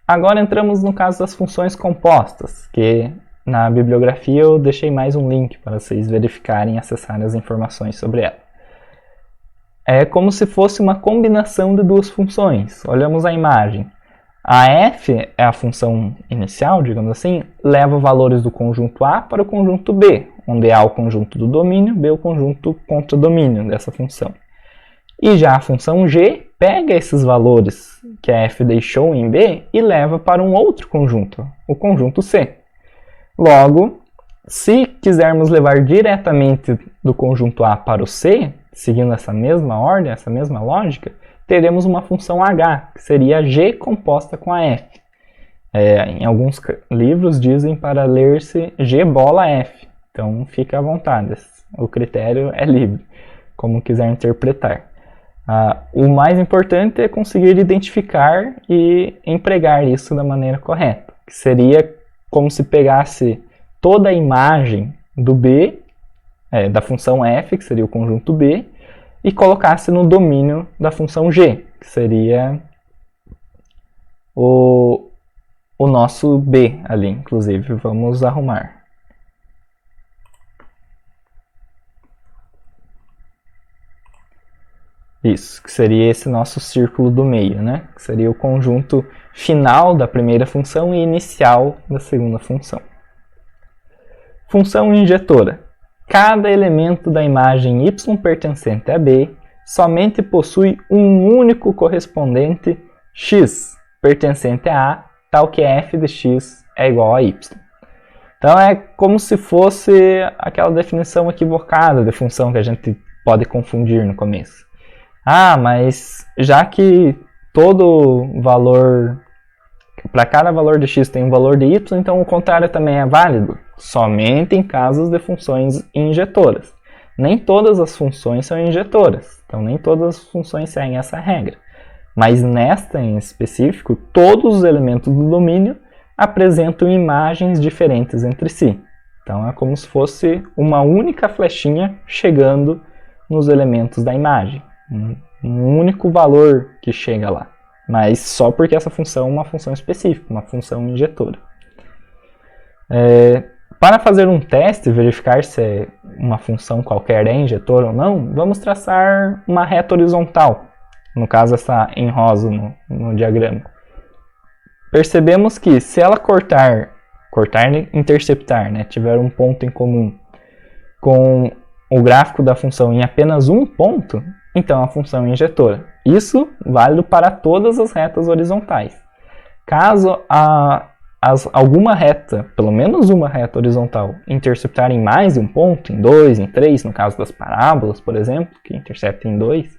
Agora entramos no caso das funções compostas, que na bibliografia eu deixei mais um link para vocês verificarem e acessarem as informações sobre ela. É como se fosse uma combinação de duas funções. Olhamos a imagem. A f é a função inicial, digamos assim, leva valores do conjunto A para o conjunto B, onde A é o conjunto do domínio, B é o conjunto contradomínio dessa função. E já a função g pega esses valores que a f deixou em B e leva para um outro conjunto, o conjunto C. Logo, se quisermos levar diretamente do conjunto A para o C, seguindo essa mesma ordem, essa mesma lógica, teremos uma função h, que seria g composta com a f. Em alguns livros dizem para ler-se g bola f, então fica à vontade, o critério é livre, como quiser interpretar. O mais importante é conseguir identificar e empregar isso da maneira correta, que seria como se pegasse toda a imagem do B, da função f, que seria o conjunto B, e colocasse no domínio da função g, que seria o nosso B ali, inclusive. Vamos arrumar. Isso, que seria esse nosso círculo do meio, né? Que seria o conjunto final da primeira função e inicial da segunda função. Função injetora. Cada elemento da imagem y pertencente a B somente possui um único correspondente x pertencente a A, tal que f de x é igual a y. Então é como se fosse aquela definição equivocada de função que a gente pode confundir no começo. Mas já que todo valor, para cada valor de x tem um valor de y, então o contrário também é válido, somente em casos de funções injetoras. Nem todas as funções são injetoras, então nem todas as funções seguem essa regra. Mas nesta em específico, todos os elementos do domínio apresentam imagens diferentes entre si. Então é como se fosse uma única flechinha chegando nos elementos da imagem. Um único valor que chega lá, mas só porque essa função é uma função específica, uma função injetora. Para fazer um teste, verificar se uma função qualquer é injetora ou não, vamos traçar uma reta horizontal, no caso essa em rosa no diagrama. Percebemos que se ela cortar e interceptar, tiver um ponto em comum com o gráfico da função em apenas um ponto, então a função é injetora. Isso válido para todas as retas horizontais. Caso alguma reta, pelo menos uma reta horizontal, interceptar em mais de um ponto, em 2, em 3, no caso das parábolas, por exemplo, que interceptam em 2,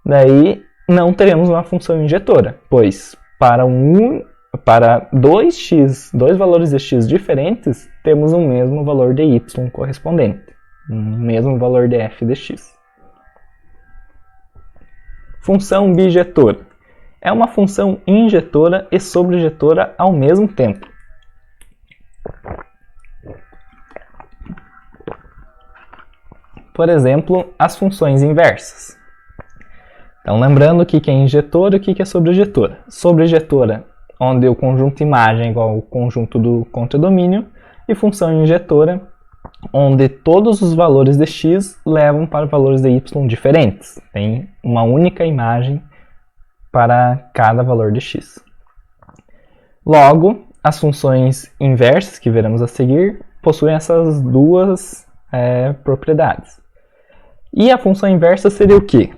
daí não teremos uma função injetora, pois para dois valores de x diferentes, temos o mesmo valor de y correspondente, o mesmo valor de f de x. Função bijetora. É uma função injetora e sobrejetora ao mesmo tempo. Por exemplo, as funções inversas. Então, lembrando o que é injetora e o que é sobrejetora. Sobrejetora, onde o conjunto imagem é igual ao conjunto do contradomínio, e função injetora, onde todos os valores de x levam para valores de y diferentes. Tem uma única imagem para cada valor de x. Logo, as funções inversas que veremos a seguir possuem essas duas propriedades. E a função inversa seria o quê?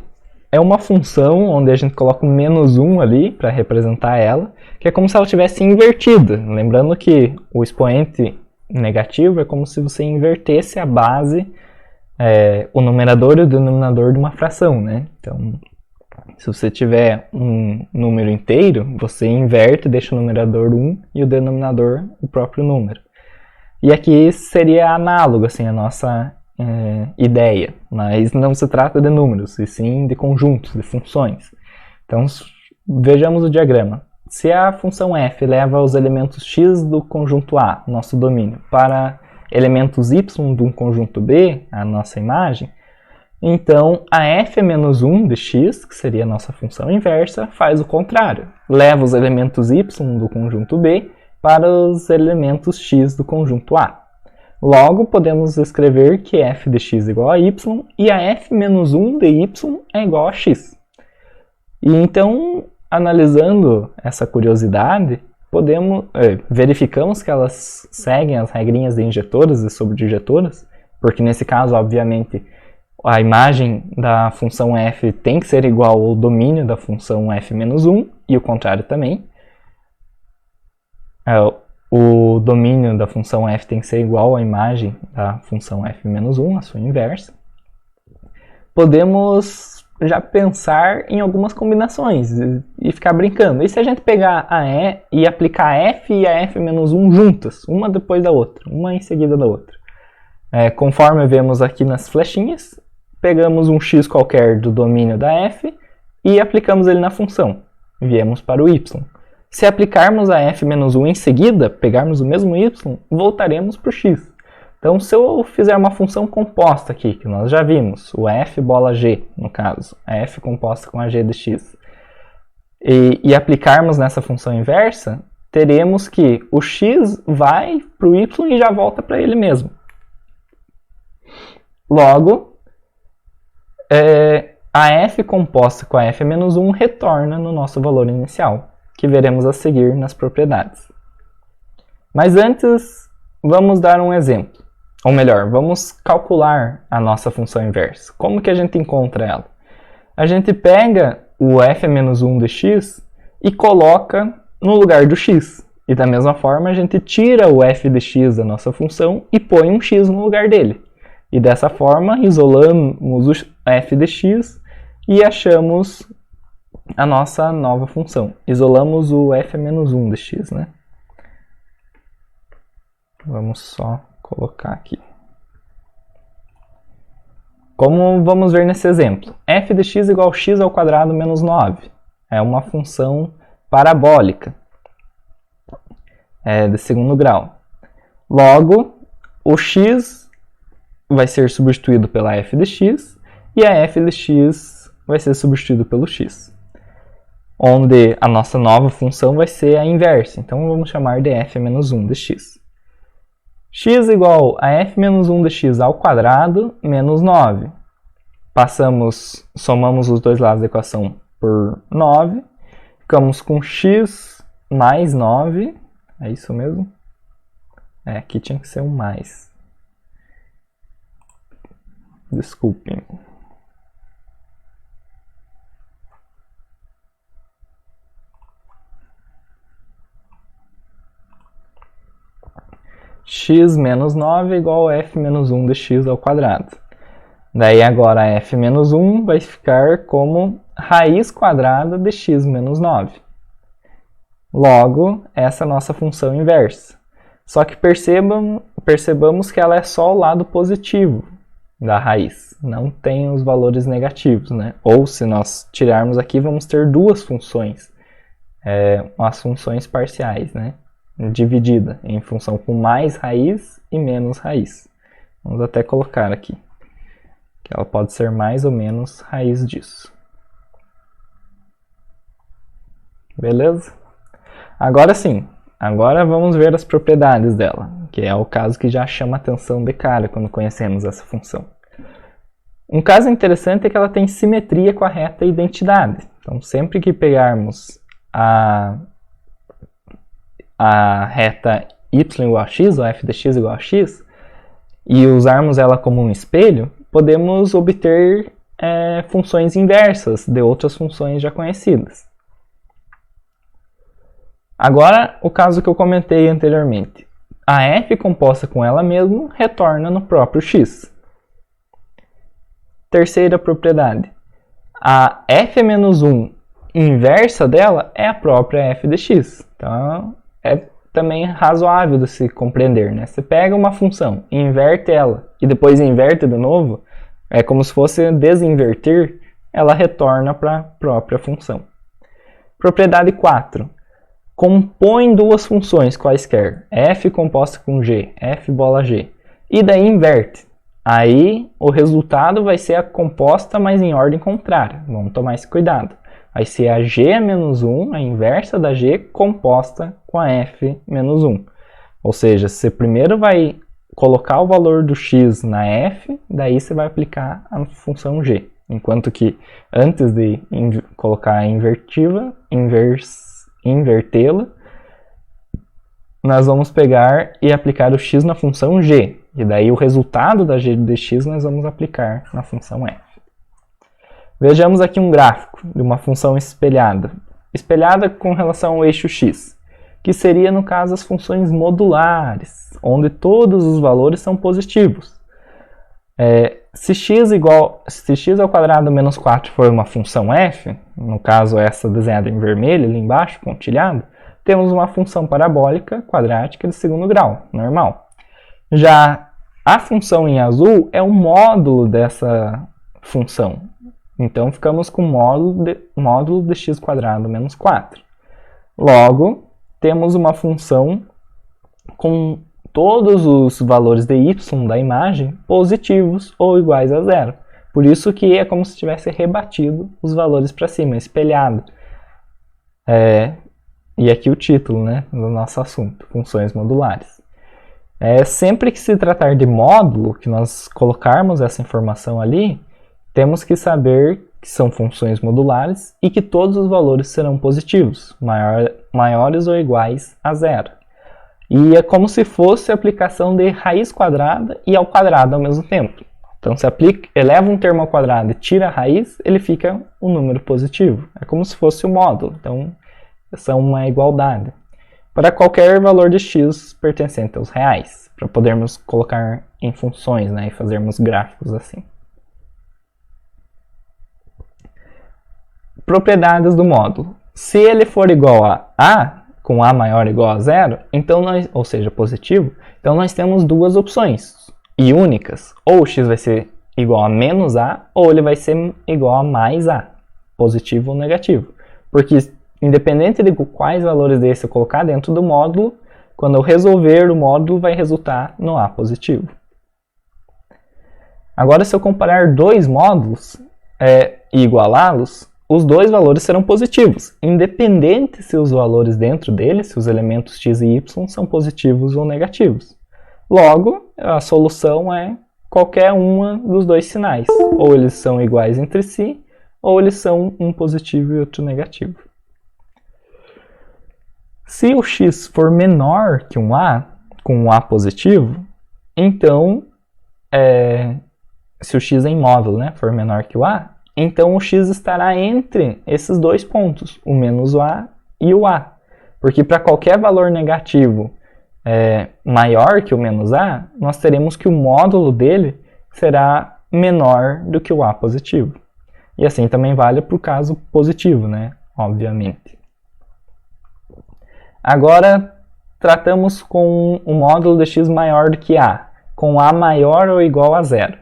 É uma função onde a gente coloca um menos 1 ali para representar ela, que é como se ela tivesse invertida. Lembrando que o expoente negativo é como se você invertesse a base, o numerador e o denominador de uma fração, né? Então, se você tiver um número inteiro, você inverte, deixa o numerador 1 e o denominador o próprio número. E aqui seria análogo assim, a nossa ideia, mas não se trata de números, e sim de conjuntos, de funções. Então, vejamos o diagrama. Se a função f leva os elementos x do conjunto A, nosso domínio, para elementos y de um conjunto B, a nossa imagem, Então, a f menos 1 de x, que seria a nossa função inversa, faz o contrário. Leva os elementos y do conjunto B para os elementos x do conjunto A. Logo, podemos escrever que f de x é igual a y e a f menos 1 de y é igual a x. E então, analisando essa curiosidade, verificamos que elas seguem as regrinhas de injetoras e sobredijetoras, porque nesse caso, obviamente, a imagem da função f tem que ser igual ao domínio da função f menos 1, e o contrário também. O domínio da função f tem que ser igual à imagem da função f menos 1, a sua inversa. Podemos já pensar em algumas combinações e ficar brincando. E se a gente pegar a e e aplicar a f e a f menos 1 juntas, uma depois da outra, uma em seguida da outra? Conforme vemos aqui nas flechinhas, pegamos um x qualquer do domínio da f e aplicamos ele na função. Viemos para o y. Se aplicarmos a f menos 1 em seguida, pegarmos o mesmo y, voltaremos para o x. Então, se eu fizer uma função composta aqui, que nós já vimos, o f bola g, no caso, a f composta com a g de x, e aplicarmos nessa função inversa, teremos que o x vai para o y e já volta para ele mesmo. Logo, a f composta com a f menos 1 retorna no nosso valor inicial, que veremos a seguir nas propriedades. Mas antes, vamos dar um exemplo. Ou melhor, vamos calcular a nossa função inversa. Como que a gente encontra ela? A gente pega o f menos 1 de x e coloca no lugar do x. E da mesma forma, a gente tira o f de x da nossa função e põe um x no lugar dele. E dessa forma, isolamos o f de x e achamos a nossa nova função. Isolamos o f menos 1 de x, né? Vamos só colocar aqui. Como vamos ver nesse exemplo? F de x igual a x ao quadrado menos 9. É uma função parabólica. De segundo grau. Logo, o x vai ser substituído pela f de x e a f de x vai ser substituído pelo x. Onde a nossa nova função vai ser a inversa. Então, vamos chamar de f menos 1 de x. X igual a f menos 1 de x ao quadrado menos 9. Somamos os dois lados da equação por 9. Ficamos com x mais 9. É isso mesmo? Aqui tinha que ser um mais. Desculpem. X menos 9 é igual a f menos 1 de x ao quadrado. Daí agora f menos 1 vai ficar como raiz quadrada de x menos 9. Logo, essa é a nossa função inversa. Só que percebamos que ela é só o lado positivo da raiz. Não tem os valores negativos, né? Ou se nós tirarmos aqui, vamos ter duas funções. As funções parciais, né? Dividida em função com mais raiz e menos raiz. Vamos até colocar aqui, que ela pode ser mais ou menos raiz disso. Beleza? Agora sim, agora vamos ver as propriedades dela, que é o caso que já chama atenção de cara quando conhecemos essa função. Um caso interessante é que ela tem simetria com a reta identidade. Então, sempre que pegarmos a reta y igual a x, ou f de x igual a x, e usarmos ela como um espelho, podemos obter funções inversas de outras funções já conhecidas. Agora, o caso que eu comentei anteriormente. A f composta com ela mesma retorna no próprio x. Terceira propriedade. A f-1 inversa dela é a própria f de x. Então, é também razoável de se compreender, né? Você pega uma função, inverte ela e depois inverte de novo, é como se fosse desinverter, ela retorna para a própria função. Propriedade 4. Compõe duas funções quaisquer, f composta com g, f bola g, e daí inverte. aí o resultado vai ser a composta, mas em ordem contrária. Vamos tomar esse cuidado. Vai ser a g menos 1, a inversa da g, composta com a f menos 1. Ou seja, você primeiro vai colocar o valor do x na f, daí você vai aplicar a função g. Enquanto que antes de colocar a invertê-la, nós vamos pegar e aplicar o x na função g. E daí o resultado da g de x nós vamos aplicar na função f. Vejamos aqui um gráfico de uma função espelhada. Espelhada com relação ao eixo x, que seria, no caso, as funções modulares, onde todos os valores são positivos. Se x ao quadrado menos 4 for uma função f, no caso essa desenhada em vermelho ali embaixo, pontilhado, temos uma função parabólica quadrática de segundo grau, normal. Já a função em azul é um módulo dessa função. Então, ficamos com módulo de x quadrado menos 4. Logo, temos uma função com todos os valores de y da imagem positivos ou iguais a zero. Por isso que é como se tivesse rebatido os valores para cima, espelhado. E aqui o título, né, do nosso assunto, funções modulares. Sempre que se tratar de módulo, que nós colocarmos essa informação ali, temos que saber que são funções modulares e que todos os valores serão positivos, maiores ou iguais a zero. E é como se fosse a aplicação de raiz quadrada e ao quadrado ao mesmo tempo. Então, se eleva um termo ao quadrado e tira a raiz, ele fica um número positivo. É como se fosse um módulo. Então, são uma igualdade. Para qualquer valor de x pertencente aos reais, para podermos colocar em funções, né, e fazermos gráficos assim. Propriedades do módulo. Se ele for igual a, com a maior ou igual a zero, então ou seja, positivo, então nós temos duas opções, e únicas. Ou o x vai ser igual a menos a, ou ele vai ser igual a mais a, positivo ou negativo. Porque, independente de quais valores desse eu colocar dentro do módulo, quando eu resolver o módulo, vai resultar no a positivo. Agora, se eu comparar dois módulos e igualá-los, os dois valores serão positivos, independente se os valores dentro deles, se os elementos x e y, são positivos ou negativos. Logo, a solução é qualquer uma dos dois sinais. Ou eles são iguais entre si, ou eles são um positivo e outro negativo. Se o x for menor que um a, com um a positivo, então, se o x em módulo, né, for menor que o a, então o x estará entre esses dois pontos, o menos o a e o a. Porque para qualquer valor negativo maior que o menos a, nós teremos que o módulo dele será menor do que o a positivo. E assim também vale para o caso positivo, né? Obviamente. Agora, tratamos com o módulo de x maior do que a, com a maior ou igual a zero.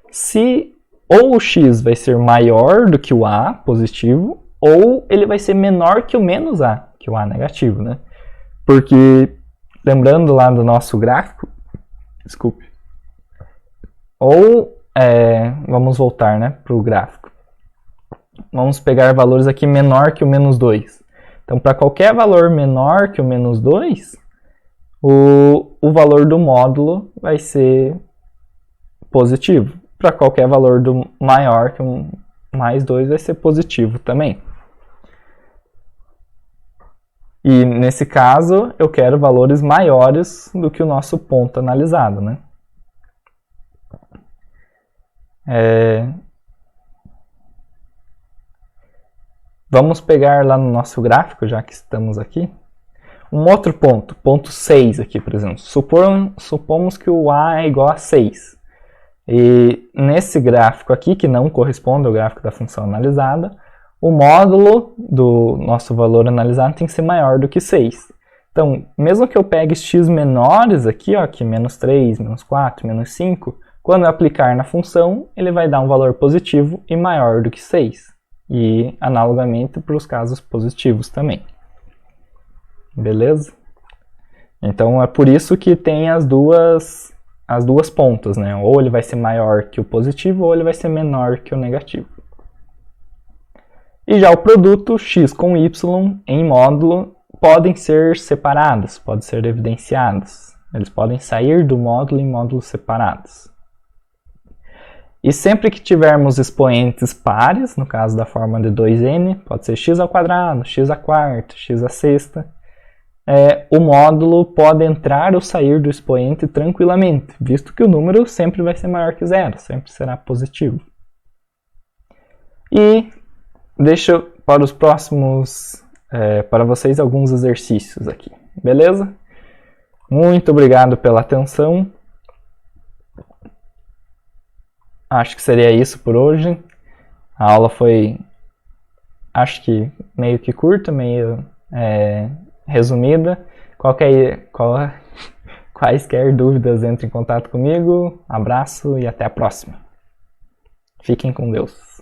Se ou o x vai ser maior do que o a positivo, ou ele vai ser menor que o menos a, que o a negativo, né? Porque, lembrando lá do nosso gráfico, desculpe, vamos voltar, né, para o gráfico. Vamos pegar valores aqui menor que o menos 2. Então, para qualquer valor menor que o menos 2, o valor do módulo vai ser positivo. Para qualquer valor do maior que um mais 2 vai ser positivo também. E nesse caso, eu quero valores maiores do que o nosso ponto analisado, né? Vamos pegar lá no nosso gráfico, já que estamos aqui, um outro ponto, ponto 6 aqui, por exemplo. Supomos que o a é igual a 6. E nesse gráfico aqui, que não corresponde ao gráfico da função analisada, o módulo do nosso valor analisado tem que ser maior do que 6. Então, mesmo que eu pegue x menores aqui, ó, aqui menos 3, menos 4, menos 5, quando eu aplicar na função, ele vai dar um valor positivo e maior do que 6. E, analogamente, para os casos positivos também. Beleza? Então, é por isso que tem as duas as duas pontas, né? Ou ele vai ser maior que o positivo ou ele vai ser menor que o negativo. E já o produto x com y em módulo podem ser separados, podem ser evidenciados. Eles podem sair do módulo em módulos separados. E sempre que tivermos expoentes pares, no caso da forma de 2n, pode ser x ao quadrado, x à quarta, x à sexta, o módulo pode entrar ou sair do expoente tranquilamente, visto que o número sempre vai ser maior que zero, sempre será positivo. E deixo para os próximos, para vocês, alguns exercícios aqui, beleza? Muito obrigado pela atenção. Acho que seria isso por hoje. A aula foi, acho que meio que curta, meio resumida. Quaisquer dúvidas, entre em contato comigo. Abraço e até a próxima. Fiquem com Deus.